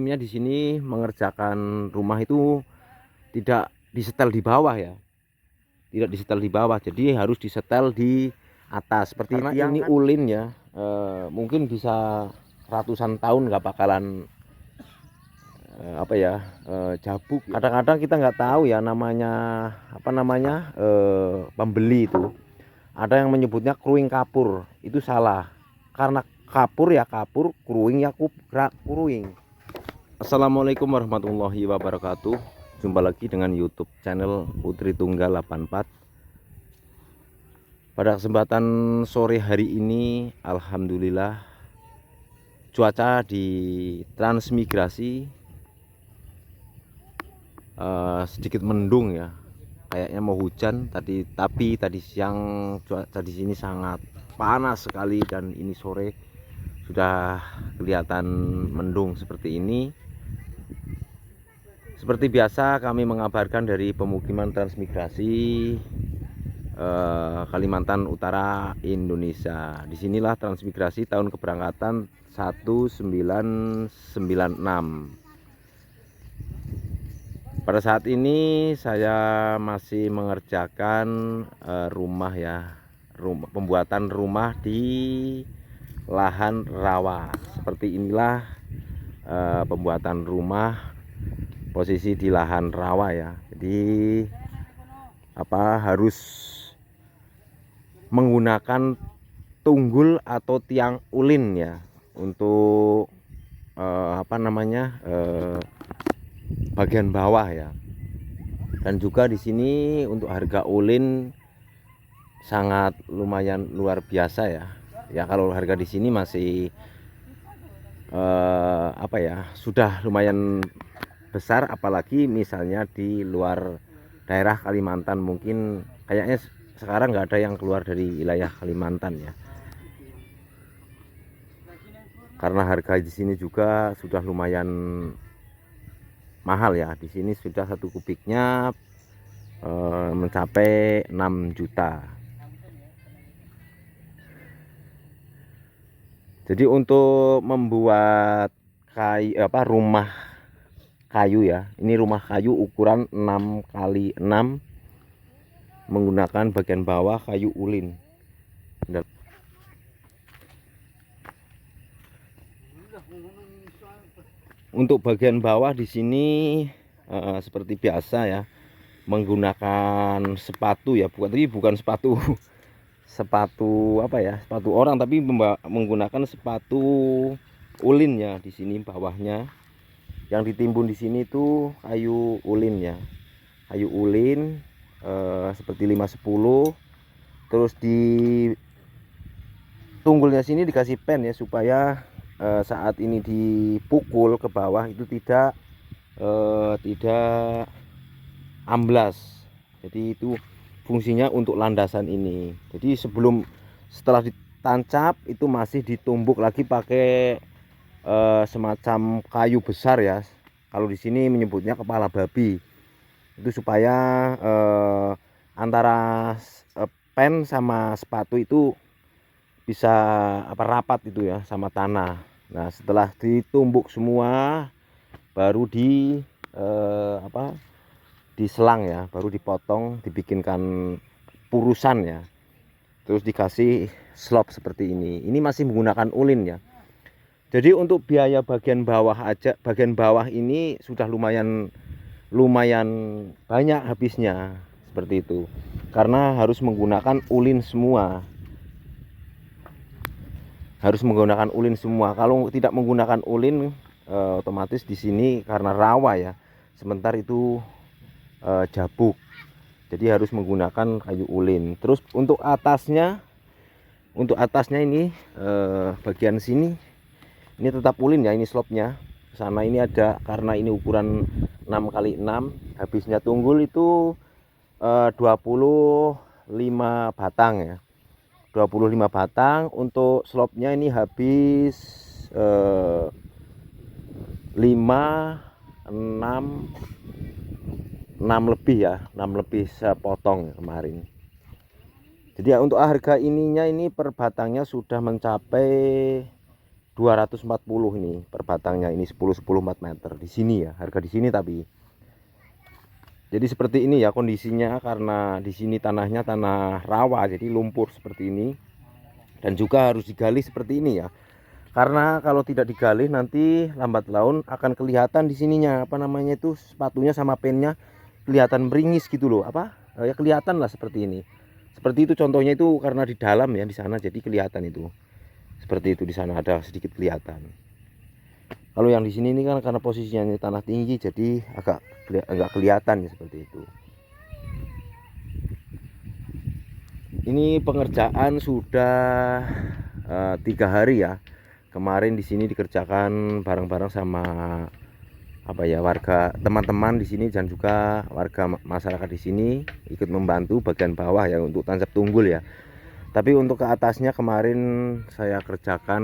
sistemnya di sini mengerjakan rumah itu tidak disetel di bawah ya, tidak disetel di bawah, jadi harus disetel di atas seperti karena tiang ini kan? ulin ya. Mungkin bisa ratusan tahun nggak bakalan apa ya, jabuk. Kadang-kadang kita nggak tahu ya namanya apa namanya, pembeli itu ada yang menyebutnya kruing kapur, itu salah. Karena kapur ya kapur, kruing ya kruing. Assalamualaikum warahmatullahi wabarakatuh. Jumpa lagi dengan YouTube channel Putri Tunggal 84. Pada kesempatan sore hari ini, alhamdulillah cuaca di Transmigrasi sedikit mendung ya. Kayaknya mau hujan tapi tadi siang cuaca di sini sangat panas sekali, dan ini sore sudah kelihatan mendung seperti ini. Seperti biasa kami mengabarkan dari pemukiman Transmigrasi Kalimantan Utara, Indonesia. Disinilah Transmigrasi tahun keberangkatan 1996. Pada saat ini saya masih mengerjakan rumah ya, pembuatan rumah di lahan rawa. Seperti inilah pembuatan rumah, posisi di lahan rawa ya. Jadi harus menggunakan tunggul atau tiang ulin ya untuk bagian bawah ya. Dan juga di sini untuk harga ulin sangat lumayan luar biasa ya. Ya kalau harga di sini masih sudah lumayan besar, apalagi misalnya di luar daerah Kalimantan. Mungkin kayaknya sekarang nggak ada yang keluar dari wilayah Kalimantan ya. Karena harga di sini juga sudah lumayan mahal ya. Di sini sudah satu kubiknya mencapai 6 juta. Jadi untuk membuat rumah kayu ya, ini rumah kayu ukuran 6 kali 6 menggunakan bagian bawah kayu ulin. Untuk bagian bawah di sini seperti biasa ya, menggunakan sepatu ya, bukan sepatu sepatu sepatu orang, tapi menggunakan sepatu ulin ya. Di sini bawahnya yang ditimbun di sini tuh kayu ulin ya, kayu ulin seperti 510. Terus di tunggulnya sini dikasih pen ya, supaya saat ini dipukul ke bawah itu tidak amblas. Jadi itu fungsinya untuk landasan ini. Jadi setelah ditancap itu masih ditumbuk lagi pakai semacam kayu besar ya. Kalau di sini menyebutnya kepala babi. Itu supaya antara pen sama sepatu itu bisa rapat itu ya sama tanah. Nah, setelah ditumbuk semua baru diselang ya, baru dipotong, dibikinkan purusan ya, terus dikasih slop seperti ini. Ini masih menggunakan ulin ya. Jadi untuk biaya bagian bawah aja, bagian bawah ini sudah lumayan banyak habisnya seperti itu, karena harus menggunakan ulin semua. Kalau tidak menggunakan ulin, otomatis di sini karena rawa ya, sebentar itu jabuk. Jadi harus menggunakan kayu ulin. Terus untuk atasnya ini bagian sini ini tetap ulin ya, ini slopnya. Sana ini ada, karena ini ukuran 6 kali 6, habisnya tunggul itu 25 batang ya. 25 batang. Untuk slopnya ini habis 5 6 lebih ya, 6 lebih sepotong ya kemarin. Jadi ya untuk harga ininya, ini per batangnya sudah mencapai 240 ini per batangnya, ini 10 4 meter di sini ya, harga di sini. Tapi jadi seperti ini ya kondisinya, karena di sini tanahnya tanah rawa, jadi lumpur seperti ini, dan juga harus digali seperti ini ya. Karena kalau tidak digali nanti lambat laun akan kelihatan di sininya apa namanya itu, sepatunya sama pennya kelihatan beringis gitu loh, apa ya, kelihatan lah seperti ini. Seperti itu contohnya itu, karena di dalam ya di sana, jadi kelihatan itu. Seperti itu, di sana ada sedikit kelihatan. Kalau yang di sini ini kan karena posisinya ini tanah tinggi, jadi agak kelihatan ya, seperti itu. Ini pengerjaan sudah 3 hari ya. Kemarin di sini dikerjakan bareng-bareng sama apa ya, warga, teman-teman di sini, dan juga warga masyarakat di sini ikut membantu bagian bawah ya untuk tancap tunggul ya. Tapi untuk ke atasnya kemarin saya kerjakan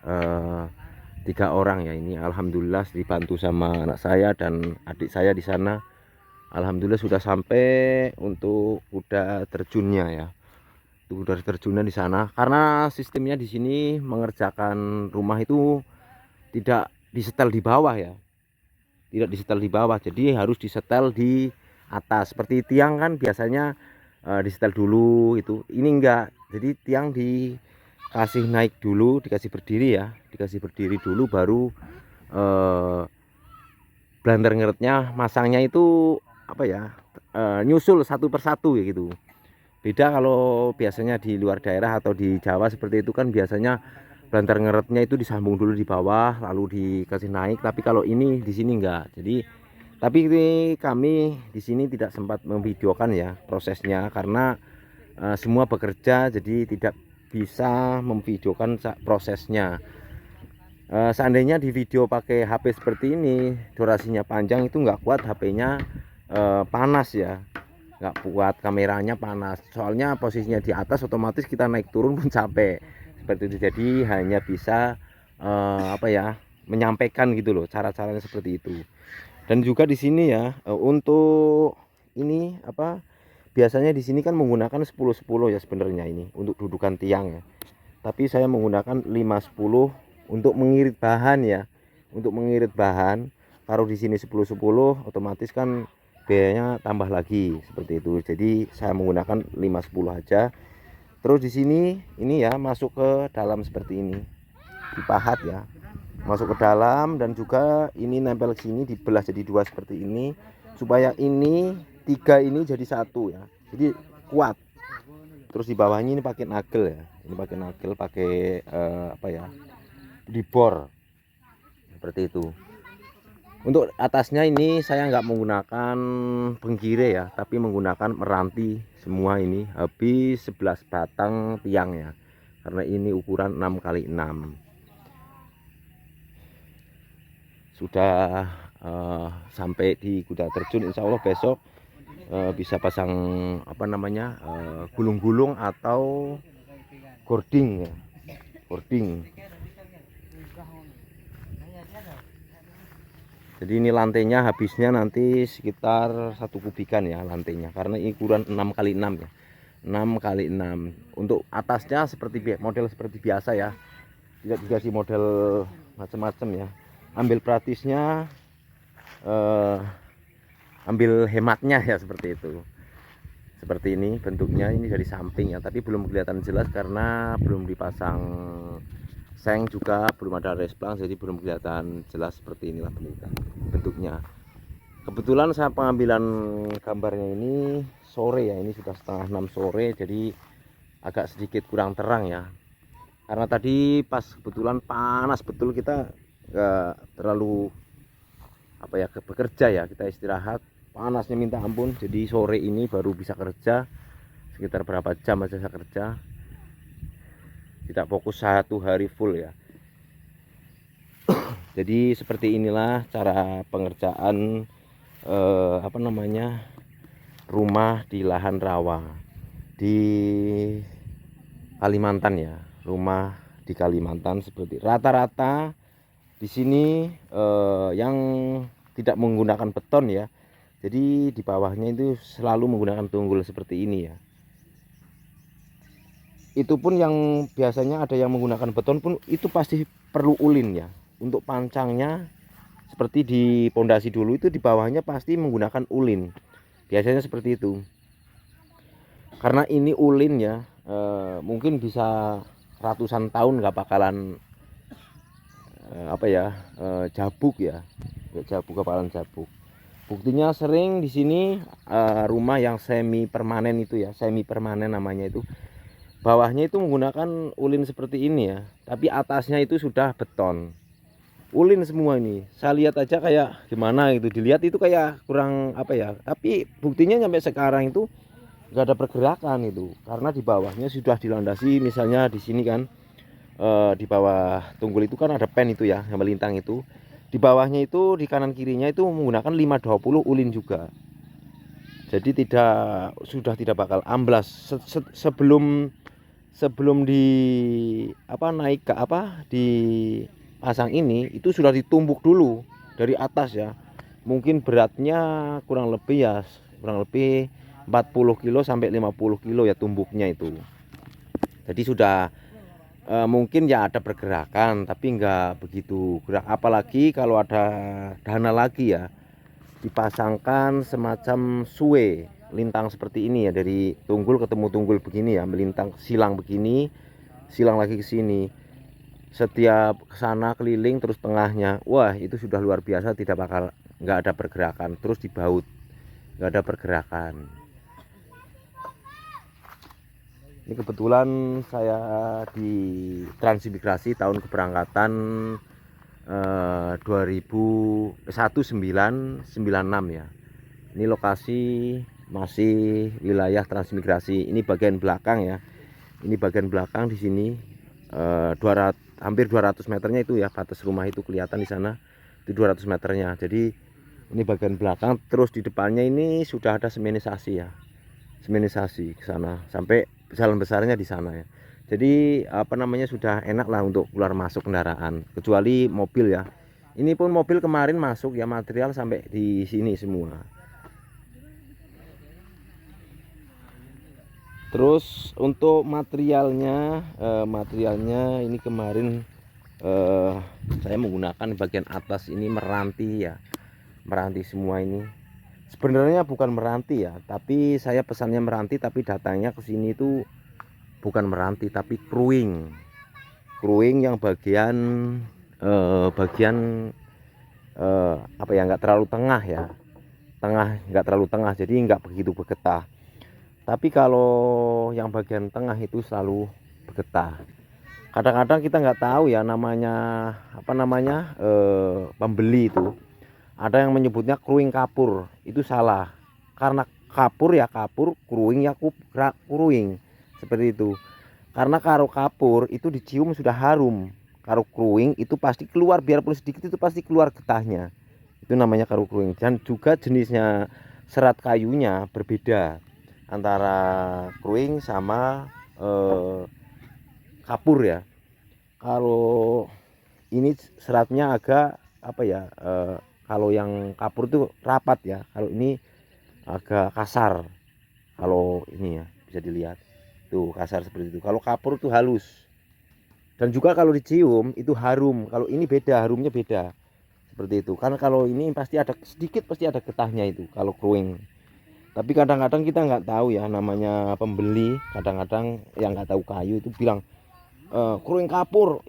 3 orang ya. Ini alhamdulillah dibantu sama anak saya dan adik saya di sana. Alhamdulillah sudah sampai untuk kuda terjunnya ya. Kuda terjunnya di sana, karena sistemnya di sini mengerjakan rumah itu tidak disetel di bawah ya. Tidak disetel di bawah, jadi harus disetel di atas. Seperti tiang kan biasanya disetel dulu itu. Ini enggak. Jadi tiang dikasih naik dulu, dikasih berdiri ya, dikasih berdiri dulu, baru blander ngeretnya masangnya itu apa ya, nyusul satu persatu ya gitu. Beda kalau biasanya di luar daerah atau di Jawa seperti itu kan biasanya blander ngeretnya itu disambung dulu di bawah lalu dikasih naik. Tapi kalau ini di sini enggak. Jadi tapi ini kami di sini tidak sempat memvideokan ya prosesnya, karena semua bekerja, jadi tidak bisa memvideokan prosesnya. Seandainya di video pakai HP seperti ini, durasinya panjang, itu nggak kuat HP-nya, panas ya, nggak kuat, kameranya panas. Soalnya posisinya di atas, otomatis kita naik turun pun capek seperti itu. Jadi hanya bisa apa ya, menyampaikan gitu loh, cara-caranya seperti itu. Dan juga di sini ya, untuk ini apa, biasanya di sini kan menggunakan 10-10 ya sebenarnya ini untuk dudukan tiang ya. Tapi saya menggunakan 5-10 untuk mengirit bahan ya. Untuk mengirit bahan, taruh di sini 10-10, otomatis kan biayanya tambah lagi seperti itu. Jadi saya menggunakan 5-10 aja. Terus di sini ini ya masuk ke dalam seperti ini, dipahat ya, masuk ke dalam, dan juga ini nempel ke sini, dibelah jadi 2 seperti ini, supaya ini 3 ini jadi 1 ya, jadi kuat. Terus di bawahnya ini pakai nagel ya, ini pakai nagel, pakai apa ya, dibor seperti itu. Untuk atasnya ini saya nggak menggunakan penggire ya, tapi menggunakan meranti semua. Ini habis 11 batang tiang ya, karena ini ukuran 6x6. Sudah sampai di kuda terjun, insya Allah besok bisa pasang apa namanya, gulung-gulung atau gording ya, gording. Jadi ini lantainya habisnya nanti sekitar 1 kubikan ya lantainya, karena ini ukuran 6x6 ya, 6x6. Untuk atasnya seperti model seperti biasa ya, tidak dikasih model macam-macam ya. Ambil praktisnya, ambil hematnya ya, seperti itu. Seperti ini bentuknya, ini dari samping ya, tapi belum kelihatan jelas karena belum dipasang seng, juga belum ada resplang, jadi belum kelihatan jelas. Seperti inilah bentuknya. Kebetulan saya pengambilan gambarnya ini sore ya, ini sudah setengah 6 sore, jadi agak sedikit kurang terang ya, karena tadi pas kebetulan panas betul, kita nggak terlalu apa ya, bekerja ya, kita istirahat, panasnya minta ampun. Jadi sore ini baru bisa kerja, sekitar berapa jam aja saya kerja, tidak fokus 1 hari full ya. Jadi seperti inilah cara pengerjaan apa namanya, rumah di lahan rawa di Kalimantan ya. Rumah di Kalimantan seperti rata-rata di sini yang tidak menggunakan beton ya, jadi di bawahnya itu selalu menggunakan tunggul seperti ini ya. Itu pun yang biasanya ada yang menggunakan beton pun itu pasti perlu ulin ya. Untuk pancangnya seperti di pondasi dulu itu di bawahnya pasti menggunakan ulin. Biasanya seperti itu. Karena ini ulin ya, mungkin bisa ratusan tahun nggak bakalan jabuk ya. Jabuk bakalan jabuk. Buktinya sering di sini rumah yang semi permanen itu ya, semi permanen namanya itu. Bawahnya itu menggunakan ulin seperti ini ya, tapi atasnya itu sudah beton. Ulin semua ini. Saya lihat aja kayak gimana gitu. Dilihat itu kayak kurang apa ya. Tapi buktinya sampai sekarang itu nggak ada pergerakan itu. Karena di bawahnya sudah dilandasi. Misalnya di sini kan di bawah tunggul itu kan ada pen itu ya, yang melintang itu. Di bawahnya itu di kanan kirinya itu menggunakan 520 ulin juga. Jadi sudah tidak bakal amblas sebelum naik ke di pasang ini itu sudah ditumbuk dulu dari atas ya. Mungkin beratnya kurang lebih 40 kilo sampai 50 kilo ya tumbuknya itu. Jadi sudah mungkin ya ada pergerakan tapi enggak begitu gerak, apalagi kalau ada dana lagi ya, dipasangkan semacam suwe lintang seperti ini ya, dari tunggul ketemu tunggul begini ya, melintang silang begini, silang lagi ke sini, setiap kesana keliling terus tengahnya, wah itu sudah luar biasa, nggak ada pergerakan, terus dibaut nggak ada pergerakan. Ini kebetulan saya di transimigrasi tahun keberangkatan 1996 ya. Ini lokasi masih wilayah transmigrasi. Ini bagian belakang ya. Ini bagian belakang di sini, hampir 200 meternya itu ya, batas rumah itu kelihatan di sana. Itu 200 meternya. Jadi ini bagian belakang, terus di depannya ini sudah ada semenisasi ya. Semenisasi ke sana sampai jalan besarnya di sana ya. Jadi sudah enak lah untuk keluar masuk kendaraan, kecuali mobil ya. Ini pun mobil kemarin masuk ya, material sampai di sini semua. Terus untuk materialnya ini kemarin saya menggunakan bagian atas ini meranti ya, meranti semua ini. Sebenarnya bukan meranti ya, tapi saya pesannya meranti, tapi datangnya ke sini itu bukan meranti tapi kruing yang bagian nggak terlalu tengah ya, nggak terlalu tengah, jadi nggak begitu bergetah. Tapi kalau yang bagian tengah itu selalu bergetah. Kadang-kadang kita nggak tahu ya namanya pembeli itu ada yang menyebutnya kruing kapur, itu salah. Karena kapur ya kapur, kruing ya kruing, seperti itu. Karena karo kapur itu dicium sudah harum, karo kruing itu pasti keluar, biarpun sedikit itu pasti keluar getahnya. Itu namanya karo kruing. Dan juga jenisnya serat kayunya berbeda antara kruing sama kapur ya. Kalau ini seratnya agak kalau yang kapur itu rapat ya, kalau ini agak kasar. Kalau ini ya bisa dilihat tuh kasar seperti itu. Kalau kapur itu halus, dan juga kalau dicium itu harum. Kalau ini beda, harumnya beda seperti itu. Karena kalau ini pasti ada getahnya itu kalau kruing. Tapi kadang-kadang kita nggak tahu ya, namanya pembeli kadang-kadang yang nggak tahu kayu itu bilang kruing kapur.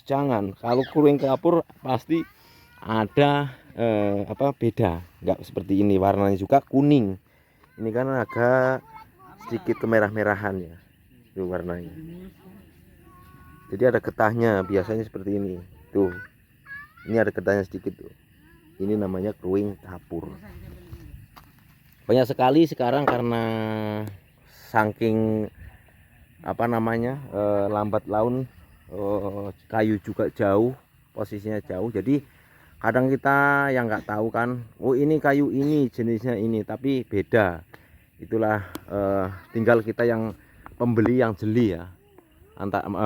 Jangan, kalau kruing kapur pasti ada beda, nggak seperti ini. Warnanya juga kuning, ini kan agak sedikit kemerah-merahan ya itu warnanya. Jadi ada getahnya, biasanya seperti ini tuh, ini ada getahnya sedikit tuh, ini namanya kruing kapur. Banyak sekali sekarang karena saking lambat laun, kayu juga jauh, posisinya jauh, jadi kadang kita yang nggak tahu kan, oh ini kayu ini jenisnya ini, tapi beda. Itulah tinggal kita yang pembeli yang jeli ya,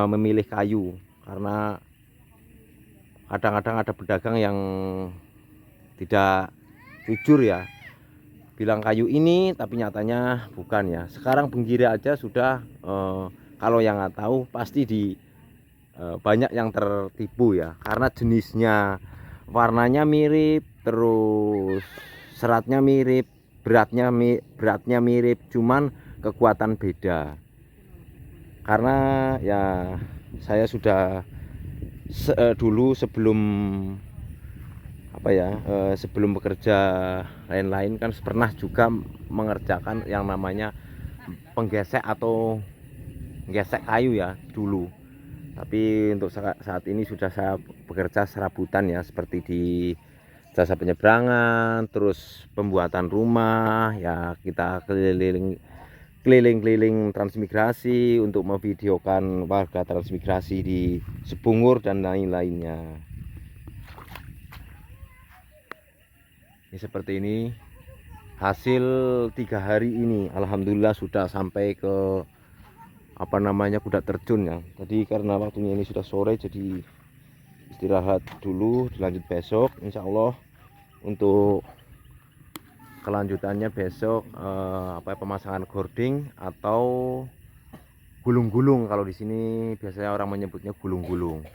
memilih kayu. Karena kadang-kadang ada pedagang yang tidak jujur ya, bilang kayu ini tapi nyatanya bukan ya. Sekarang Benggiri aja sudah kalau yang nggak tahu pasti banyak yang tertipu ya, karena jenisnya, warnanya mirip, terus seratnya mirip, beratnya mirip, cuman kekuatan beda. Karena ya saya sudah dulu sebelum apa ya, sebelum bekerja lain-lain kan pernah juga mengerjakan yang namanya penggesek atau gesek kayu ya dulu. Tapi untuk saat ini sudah saya bekerja serabutan ya, seperti di jasa penyeberangan, terus pembuatan rumah ya, kita keliling transmigrasi untuk memvideokan warga transmigrasi di Sebungur dan lain-lainnya. Ini seperti ini hasil 3 hari ini, alhamdulillah sudah sampai ke apa namanya, kuda terjun ya. Jadi karena waktunya ini sudah sore, jadi istirahat dulu, dilanjut besok insya Allah. Untuk kelanjutannya besok pemasangan gording atau gulung-gulung. Kalau di sini biasanya orang menyebutnya gulung-gulung.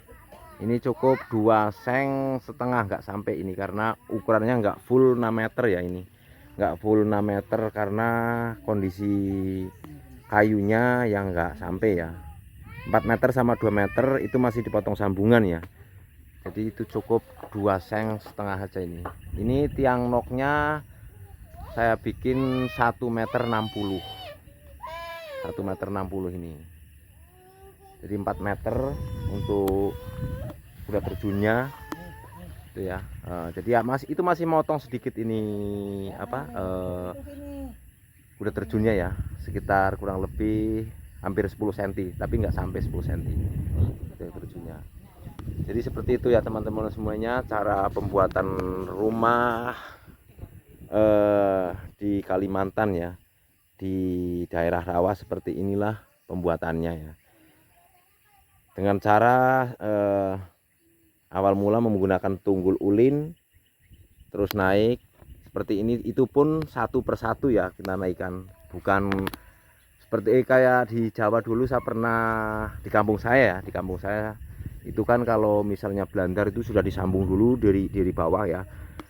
Ini cukup 2,5 seng, nggak sampai ini, karena ukurannya nggak full 6 meter ya. Ini nggak full 6 meter karena kondisi kayunya yang nggak sampai ya. 4 meter sama 2 meter itu masih dipotong sambungan ya. Jadi itu cukup 2,5 seng aja ini. Ini tiang noknya saya bikin 1,60 meter, 1,60 meter ini. Jadi 4 meter untuk udah terjunnya itu ya. Jadi ya itu masih motong sedikit ini apa, udah terjunnya ya, sekitar kurang lebih hampir 10 cm, tapi nggak sampai 10 cm itu terjunnya. Jadi seperti itu ya teman-teman semuanya, cara pembuatan rumah di Kalimantan ya, di daerah rawa seperti inilah pembuatannya ya. Dengan cara awal mula menggunakan tunggul ulin, terus naik seperti ini. Itu pun satu persatu ya kita naikkan, bukan seperti kayak di Jawa dulu. Saya pernah di kampung saya ya, di kampung saya itu kan kalau misalnya blandar itu sudah disambung dulu dari bawah ya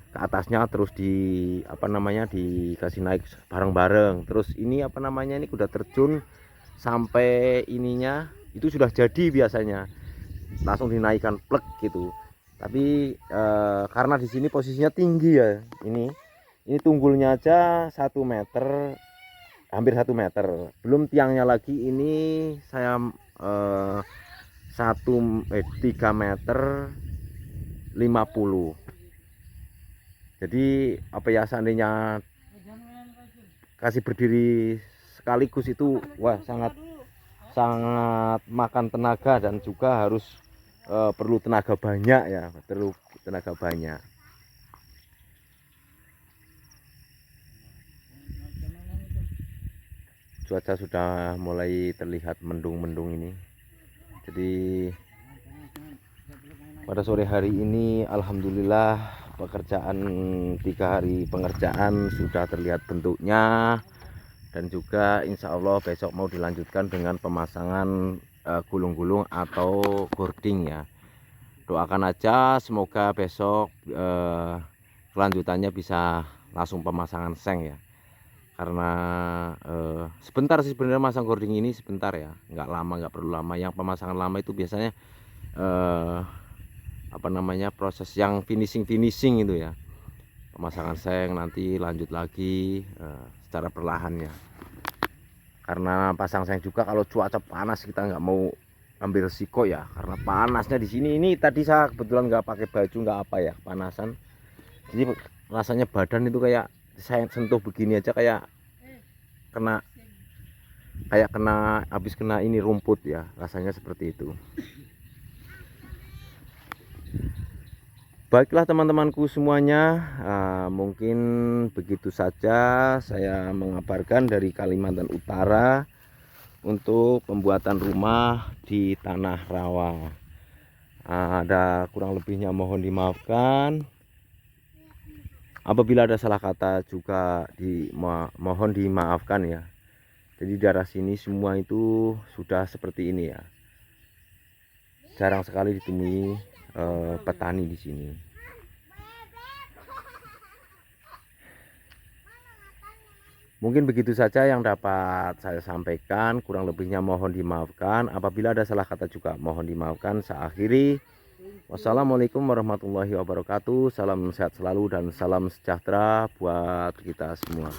ke atasnya, terus di apa namanya, dikasih naik bareng-bareng. Terus ini apa namanya, ini kuda terjun sampai ininya itu sudah jadi, biasanya langsung dinaikkan plek gitu. Tapi karena di sini posisinya tinggi ya, ini tunggulnya aja 1 meter, hampir 1 meter, belum tiangnya lagi. Ini saya 3 meter 50. Jadi apa ya, seandainya kasih berdiri sekaligus itu wah sangat makan tenaga, dan juga harus perlu tenaga banyak ya, perlu tenaga banyak. Cuaca sudah mulai terlihat mendung-mendung ini. Jadi pada sore hari ini alhamdulillah pekerjaan 3 hari pengerjaan sudah terlihat bentuknya, dan juga insya Allah besok mau dilanjutkan dengan pemasangan gulung-gulung atau gording ya. Doakan aja semoga besok kelanjutannya bisa langsung pemasangan seng ya, karena sebentar sih sebenarnya masang gording ini, sebentar ya, nggak lama, nggak perlu lama. Yang pemasangan lama itu biasanya apa namanya, proses yang finishing itu ya, pemasangan seng nanti lanjut lagi secara perlahan ya. Karena pasang seng juga kalau cuaca panas kita nggak mau ambil resiko ya, karena panasnya di sini. Ini tadi saya kebetulan nggak pakai baju, nggak apa ya, panasan. Jadi rasanya badan itu kayak saya sentuh begini aja kayak kena habis kena ini rumput ya, rasanya seperti itu. Baiklah teman-temanku semuanya, mungkin begitu saja saya mengabarkan dari Kalimantan Utara untuk pembuatan rumah di tanah rawa. Ada kurang lebihnya mohon dimaafkan. Apabila ada salah kata juga mohon dimaafkan ya. Jadi daerah sini semua itu sudah seperti ini ya. jarang sekali ditemui petani di sini. Mungkin begitu saja yang dapat saya sampaikan, kurang lebihnya mohon dimaafkan. Apabila ada salah kata juga mohon dimaafkan. Saya akhiri. Wassalamualaikum warahmatullahi wabarakatuh. Salam sehat selalu dan salam sejahtera buat kita semua.